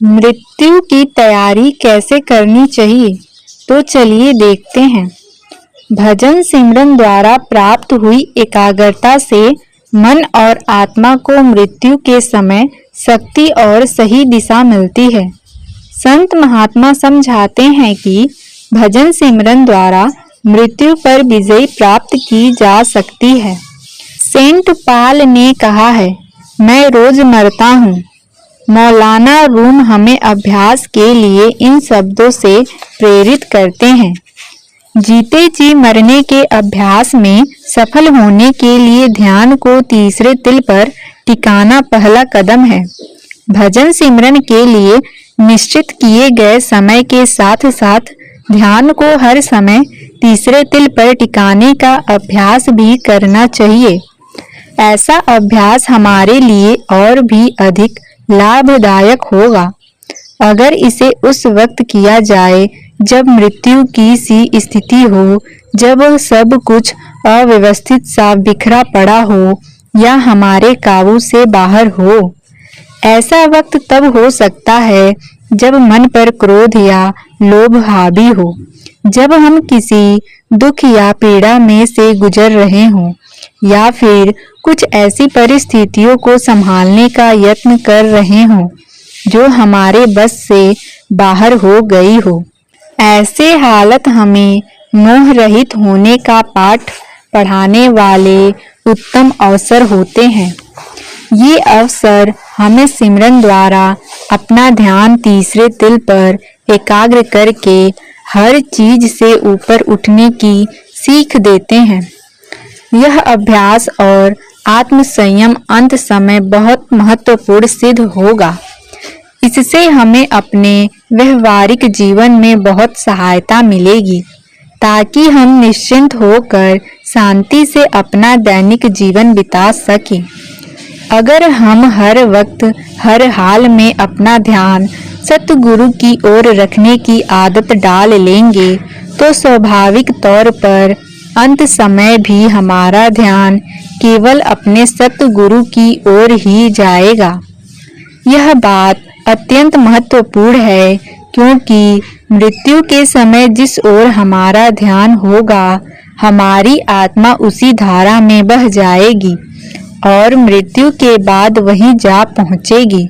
मृत्यु की तैयारी कैसे करनी चाहिए, तो चलिए देखते हैं। भजन सिमरन द्वारा प्राप्त हुई एकाग्रता से मन और आत्मा को मृत्यु के समय शक्ति और सही दिशा मिलती है। संत महात्मा समझाते हैं कि भजन सिमरन द्वारा मृत्यु पर विजय प्राप्त की जा सकती है। सेंट पाल ने कहा है, मैं रोज मरता हूँ। मौलाना रूम हमें अभ्यास के लिए इन शब्दों से प्रेरित करते हैं। जीते जी मरने के अभ्यास में सफल होने के लिए ध्यान को तीसरे तिल पर टिकाना पहला कदम है। भजन सिमरन के लिए निश्चित किए गए समय के साथ साथ ध्यान को हर समय तीसरे तिल पर टिकाने का अभ्यास भी करना चाहिए। ऐसा अभ्यास हमारे लिए और भी अधिक लाभदायक होगा अगर इसे उस वक्त किया जाए जब मृत्यु की सी स्थिति हो, जब सब कुछ अव्यवस्थित सा बिखरा पड़ा हो या हमारे काबू से बाहर हो। ऐसा वक्त तब हो सकता है जब मन पर क्रोध या लोभ हावी हो, जब हम किसी दुख या पीड़ा में से गुजर रहे हों या फिर कुछ ऐसी परिस्थितियों को संभालने का यत्न कर रहे हों जो हमारे बस से बाहर हो गई हो। ऐसे हालत हमें मोह रहित होने का पाठ पढ़ाने वाले उत्तम अवसर होते हैं। ये अवसर हमें सिमरन द्वारा अपना ध्यान तीसरे तिल पर एकाग्र करके हर चीज से ऊपर उठने की सीख देते हैं। यह अभ्यास और आत्म संयम अंत समय बहुत महत्वपूर्ण सिद्ध होगा। इससे हमें अपने व्यवहारिक जीवन में बहुत सहायता मिलेगी ताकि हम निश्चिंत होकर शांति से अपना दैनिक जीवन बिता सकें। अगर हम हर वक्त हर हाल में अपना ध्यान सतगुरु की ओर रखने की आदत डाल लेंगे तो स्वाभाविक तौर पर अंत समय भी हमारा ध्यान केवल अपने सतगुरु की ओर ही जाएगा। यह बात अत्यंत महत्वपूर्ण है क्योंकि मृत्यु के समय जिस ओर हमारा ध्यान होगा हमारी आत्मा उसी धारा में बह जाएगी और मृत्यु के बाद वहीं जा पहुंचेगी।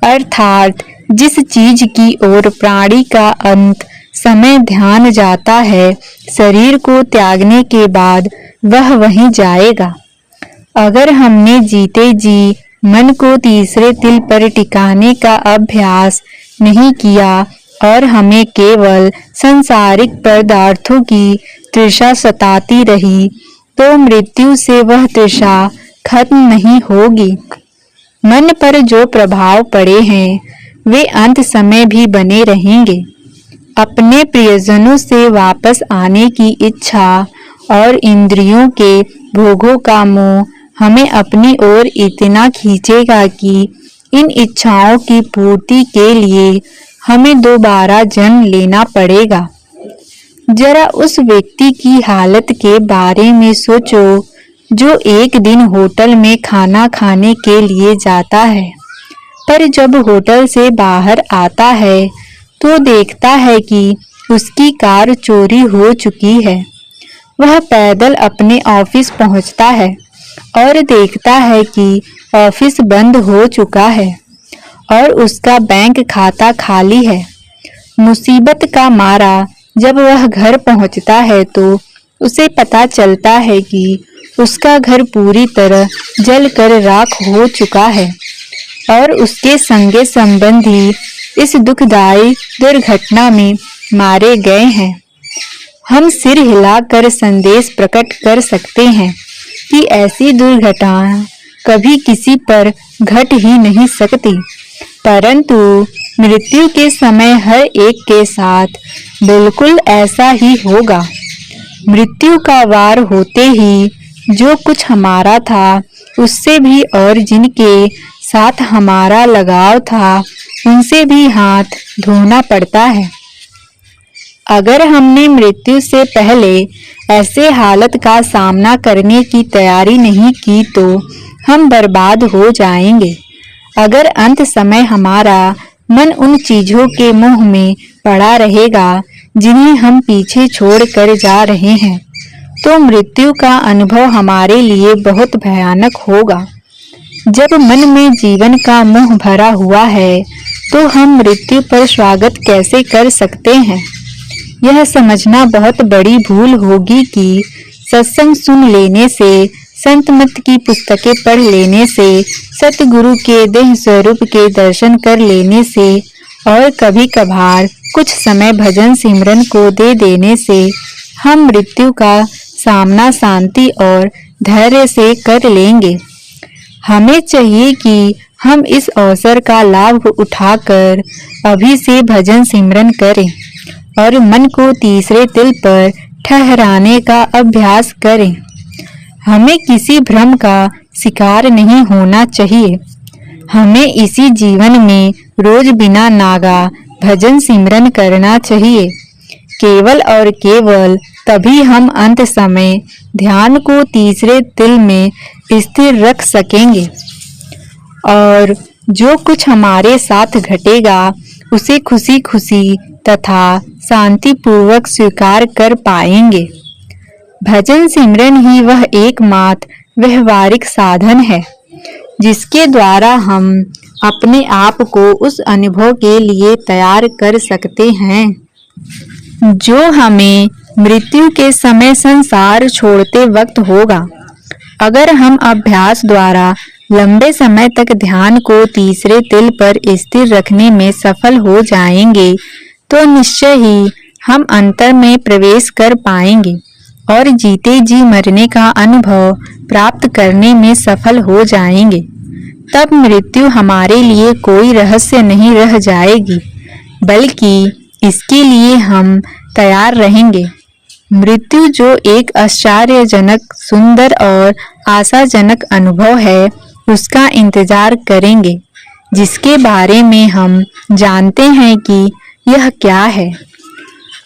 अर्थात जिस चीज की ओर प्राणी का अंत समय ध्यान जाता है, शरीर को त्यागने के बाद वह वहीं जाएगा। अगर हमने जीते जी मन को तीसरे तिल पर टिकाने का अभ्यास नहीं किया और हमें केवल सांसारिक पदार्थों की तृषा सताती रही तो मृत्यु से वह तृषा खत्म नहीं होगी। मन पर जो प्रभाव पड़े हैं वे अंत समय भी बने रहेंगे। अपने प्रियजनों से वापस आने की इच्छा और इंद्रियों के भोगों का मोह हमें अपनी ओर इतना खींचेगा कि इन इच्छाओं की पूर्ति के लिए हमें दोबारा जन्म लेना पड़ेगा। जरा उस व्यक्ति की हालत के बारे में सोचो जो एक दिन होटल में खाना खाने के लिए जाता है, पर जब होटल से बाहर आता है तो देखता है कि उसकी कार चोरी हो चुकी है। वह पैदल अपने ऑफिस पहुंचता है और देखता है कि ऑफिस बंद हो चुका है और उसका बैंक खाता खाली है। मुसीबत का मारा जब वह घर पहुंचता है तो उसे पता चलता है कि उसका घर पूरी तरह जलकर राख हो चुका है और उसके संगे संबंधी इस दुखदायी दुर्घटना में मारे गए हैं। हम सिर हिलाकर संदेश प्रकट कर सकते हैं कि ऐसी दुर्घटना कभी किसी पर घट ही नहीं सकती, परंतु मृत्यु के समय हर एक के साथ बिल्कुल ऐसा ही होगा। मृत्यु का वार होते ही जो कुछ हमारा था उससे भी और जिनके साथ हमारा लगाव था उनसे भी हाथ धोना पड़ता है। अगर हमने मृत्यु से पहले ऐसे हालत का सामना करने की तैयारी नहीं की तो हम बर्बाद हो जाएंगे। अगर अंत समय हमारा मन उन चीजों के मोह में पड़ा रहेगा जिन्हें हम पीछे छोड़कर जा रहे हैं, तो मृत्यु का अनुभव हमारे लिए बहुत भयानक होगा। जब मन में जीवन का मोह भरा हुआ है, तो हम मृत्यु पर स्वागत कैसे कर सकते हैं? यह समझना बहुत बड़ी भूल होगी कि सत्संग सुन लेने से, संत मत की पुस्तकें पढ़ लेने से, सतगुरु के देह स्वरूप के दर्शन कर लेने से और कभी कभार कुछ समय भजन सिमरन को दे देने से हम मृत्यु का सामना शांति और धैर्य से कर लेंगे। हमें चाहिए कि हम इस अवसर का लाभ उठाकर अभी से भजन सिमरन करें और मन को तीसरे तिल पर ठहराने का अभ्यास करें। हमें किसी भ्रम का शिकार नहीं होना चाहिए। हमें इसी जीवन में रोज बिना नागा भजन सिमरन करना चाहिए। केवल और केवल तभी हम अंत समय ध्यान को तीसरे तिल में स्थिर रख सकेंगे और जो कुछ हमारे साथ घटेगा उसे खुशी खुशी तथा शांति पूर्वक स्वीकार कर पाएंगे। भजन सिमरन ही वह एकमात्र व्यवहारिक साधन है जिसके द्वारा हम अपने आप को उस अनुभव के लिए तैयार कर सकते हैं जो हमें मृत्यु के समय संसार छोड़ते वक्त होगा। अगर हम अभ्यास द्वारा लंबे समय तक ध्यान को तीसरे तिल पर स्थिर रखने में सफल हो जाएंगे, तो निश्चय ही हम अंतर में प्रवेश कर पाएंगे और जीते जी मरने का अनुभव प्राप्त करने में सफल हो जाएंगे। तब मृत्यु हमारे लिए कोई रहस्य नहीं रह जाएगी, बल्कि इसके लिए हम तैयार रहेंगे। मृत्यु जो एक आश्चर्यजनक, सुंदर और आशाजनक अनुभव है, उसका इंतजार करेंगे, जिसके बारे में हम जानते हैं कि यह क्या है।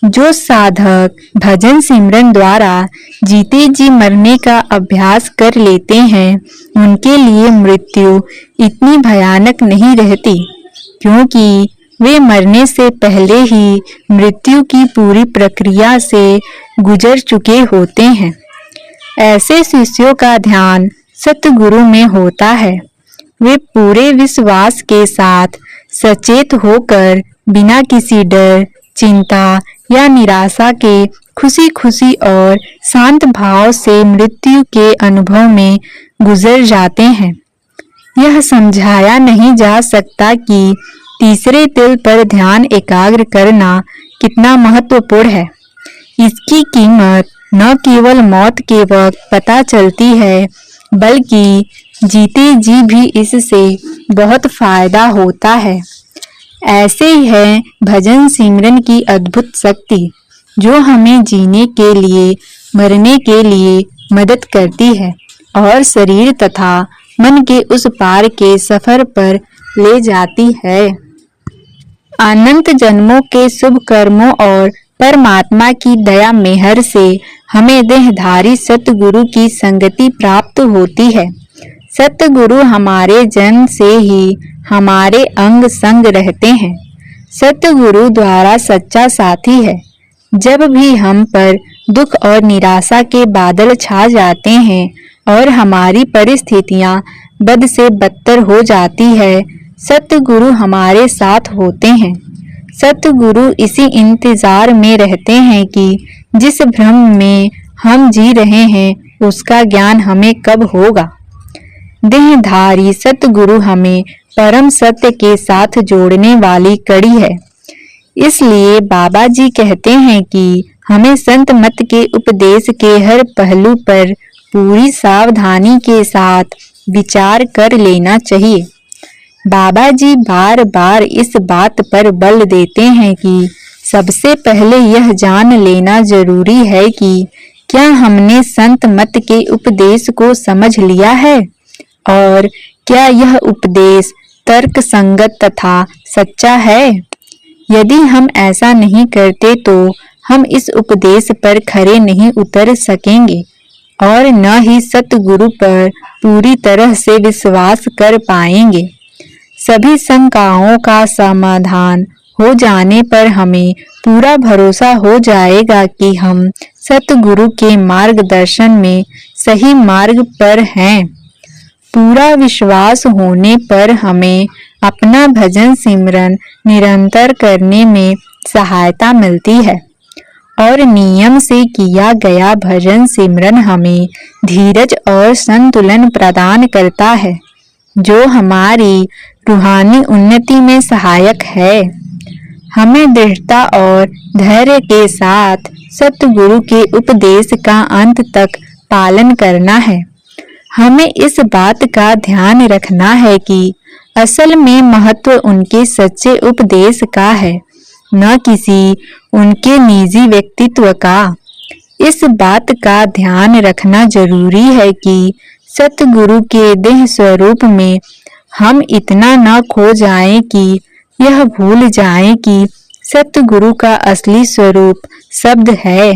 जो साधक भजन सिमरन द्वारा जीते जी मरने का अभ्यास कर लेते हैं, उनके लिए मृत्यु इतनी भयानक नहीं रहती, क्योंकि वे मरने से पहले ही मृत्यु की पूरी प्रक्रिया से गुजर चुके होते हैं। ऐसे शिष्यों का ध्यान सतगुरु में होता है। वे पूरे विश्वास के साथ सचेत होकर बिना किसी डर, चिंता या निराशा के खुशी खुशी और शांत भाव से मृत्यु के अनुभव में गुजर जाते हैं। यह समझाया नहीं जा सकता कि तीसरे तिल पर ध्यान एकाग्र करना कितना महत्वपूर्ण है। इसकी कीमत न केवल मौत के वक्त पता चलती है, बल्कि जीते जी भी इससे बहुत फायदा होता है। ऐसे ही है भजन सिमरन की अद्भुत शक्ति, जो हमें जीने के लिए, मरने के लिए मदद करती है और शरीर तथा मन के उस पार के सफर पर ले जाती है। अनंत जन्मों के शुभ कर्मों और परमात्मा की दया मेहर से हमें देहधारी सतगुरु की संगति प्राप्त होती है। सतगुरु हमारे जन्म से ही हमारे अंग संग रहते हैं। सतगुरु द्वारा सच्चा साथी है। जब भी हम पर दुख और निराशा के बादल छा जाते हैं और हमारी परिस्थितियां बद से बदतर हो जाती है, सतगुरु हमारे साथ होते हैं। सतगुरु इसी इंतजार में रहते हैं कि जिस भ्रम में हम जी रहे हैं, उसका ज्ञान हमें कब होगा। देहधारी सतगुरु हमें परम सत्य के साथ जोड़ने वाली कड़ी है। इसलिए बाबा जी कहते हैं कि हमें संत मत के उपदेश के हर पहलू पर पूरी सावधानी के साथ विचार कर लेना चाहिए। बाबा जी बार बार इस बात पर बल देते हैं कि सबसे पहले यह जान लेना जरूरी है कि क्या हमने संत मत के उपदेश को समझ लिया है और क्या यह उपदेश तर्क संगत तथा सच्चा है। यदि हम ऐसा नहीं करते तो हम इस उपदेश पर खरे नहीं उतर सकेंगे और न ही सतगुरु पर पूरी तरह से विश्वास कर पाएंगे। सभी शंकाओं का समाधान हो जाने पर हमें पूरा भरोसा हो जाएगा कि हम सतगुरु के मार्गदर्शन में सही मार्ग पर हैं। पूरा विश्वास होने पर हमें अपना भजन सिमरन निरंतर करने में सहायता मिलती है और नियम से किया गया भजन सिमरन हमें धीरज और संतुलन प्रदान करता है, जो हमारी रूहानी उन्नति में सहायक है। हमें दृढ़ता और धैर्य के साथ सतगुरु के उपदेश का अंत तक पालन करना है। हमें इस बात का ध्यान रखना है कि असल में महत्व उनके सच्चे उपदेश का है, न किसी उनके निजी व्यक्तित्व का। इस बात का ध्यान रखना जरूरी है कि सतगुरु के देह स्वरूप में हम इतना न खो जाएं कि यह भूल जाएं कि सतगुरु का असली स्वरूप शब्द है।